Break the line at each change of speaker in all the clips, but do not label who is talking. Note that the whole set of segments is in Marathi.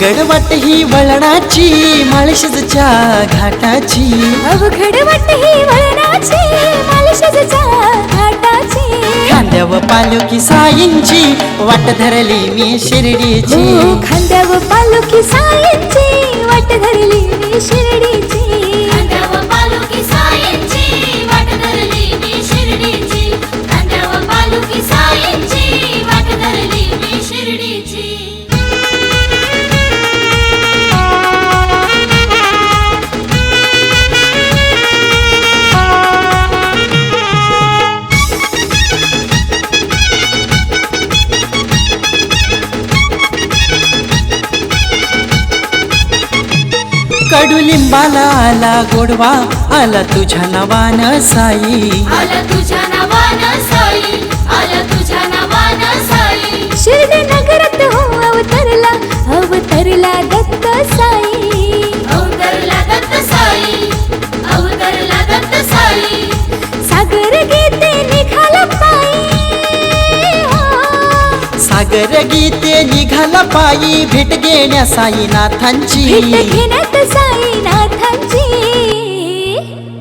अवघड वाट ही वळणाची माळशेजच्या घाटाची,
अवघड वाट ही वळणाची माळशेजच्या घाटाची,
खांद्यावर पालखी साईंची वाट धरली मी शिर्डीची,
खांद्यावर पालखी साईंची वाट धरली मी शिर्डीची,
खांद्यावर पालखी साईंची वाट धरली मी शिर्डीची, खांद्यावर पालखी साईंची वाट धरली मी शिर्डीची.
कडुलिंबाला आला गोडवा, आला तुझ्या नावानं साई,
आला तुझ्या नावानं साई, आला तुझ्या नावानं साई,
शिर्डी नगरात हो अवतरला, अवतरला दत्त साई,
अवतरला दत्त साई, अवतरला दत्त साई,
सागर गीते निघाला पायी,
सागर गीते निघाला पायी, भेट घेण्या साईनाथांची,
भेट घेण्यात साईनाथांची,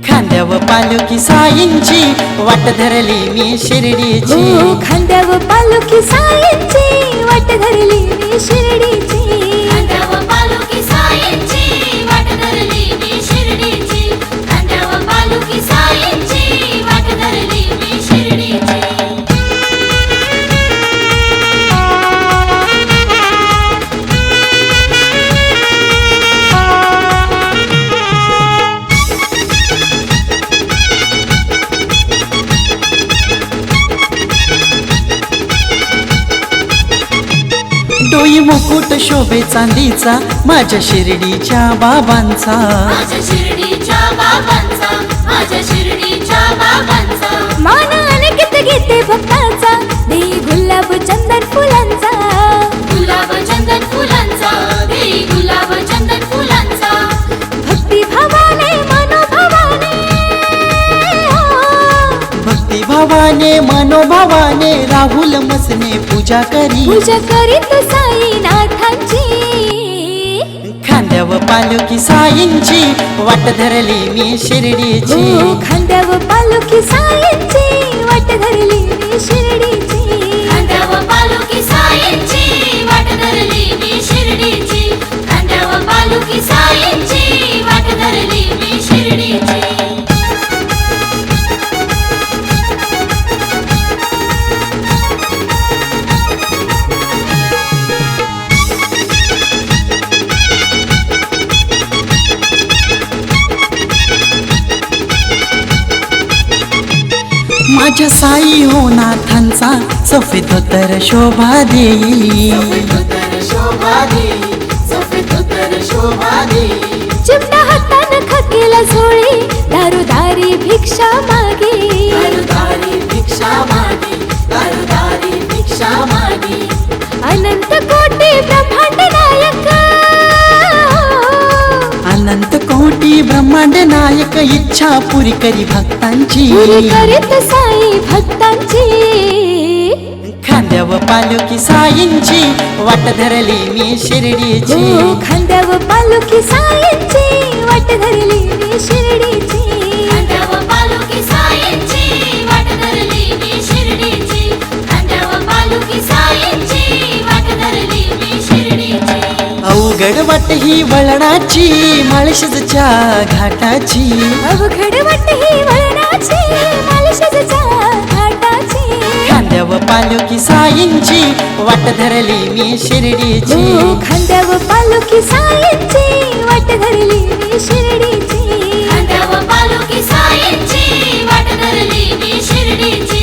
खांद्यावर पालखी साईंची वाट धरली मी शिर्डीची,
खांद्यावर पालखी साईंची वाट धरली मी शिर्डीची,
खांद्यावर पालखी साईंची वाट धरली मी शिर्डीची, खांद्यावर पालखी साईंची वाट धरली मी शिर्डीची.
डोई मुकुट शोभे चांदीचा माझ्या शिर्डीच्या बाबांचा,
माझ्या शिर्डीच्या बाबांचा, माझ्या शिर्डीच्या बाबांचा,
मान अनेकित घेते भक्ताचा, देई गुलाब चंदन फुलांचा,
गुलाब चंदन फुलांचा, देई गुलाब चंदन फुलांचा,
भक्ती भावाने मनोभावाने,
भक्ती भावाने मनोभावाने राहुल मसने पूजा करी,
पूजा करीत साईनाथांची,
खांद्यावर पालखी साईंची वाट धरली मी शिर्डीची,
खांद्यावर पालखी साईंची वाट धरली मी शिर्डीची,
खांद्यावर पालखी साईंची वाट धरली मी शिर्डीची, खांद्यावर पालखी साईंची वाट धरली मी शिर्डीची.
माझ्या साई हो नाथांचा सफेद धोतर शोभा देई,
चिमणा हातानं खकेला झोळी, दारोदारी भिक्षा मागे, अनंत कोटी ब्रह्मांड नायक,
अनंत कोटी ब्रह्मांड नायक, इच्छा पुरी करी भक्तांची,
पुरी करीत साई भक्तांची,
खांद्यावर पालखी साईंची वाट धरली मी शिर्डीची,
खांद्यावर पालखी साईंची वाट धरली मी शिर्डीची,
खांद्यावर पालखी साईंची वाट धरली मी शिर्डीची, खांद्यावर पालखी साईंची वाट धरली मी शिर्डीची.
अवघड वाट ही वळणाची माळशेजच्या घाटाची,
अवघड वाट ही वळणाची माळशेजच्या घाटाची,
खांद्यावर पालखी साईंची वाट धरली मी शिर्डीची,
खांद्यावर पालखी साईंची वाट धरली मी शिर्डीची,
खांद्यावर पालखी साईंची वाट धरली मी शिर्डीची,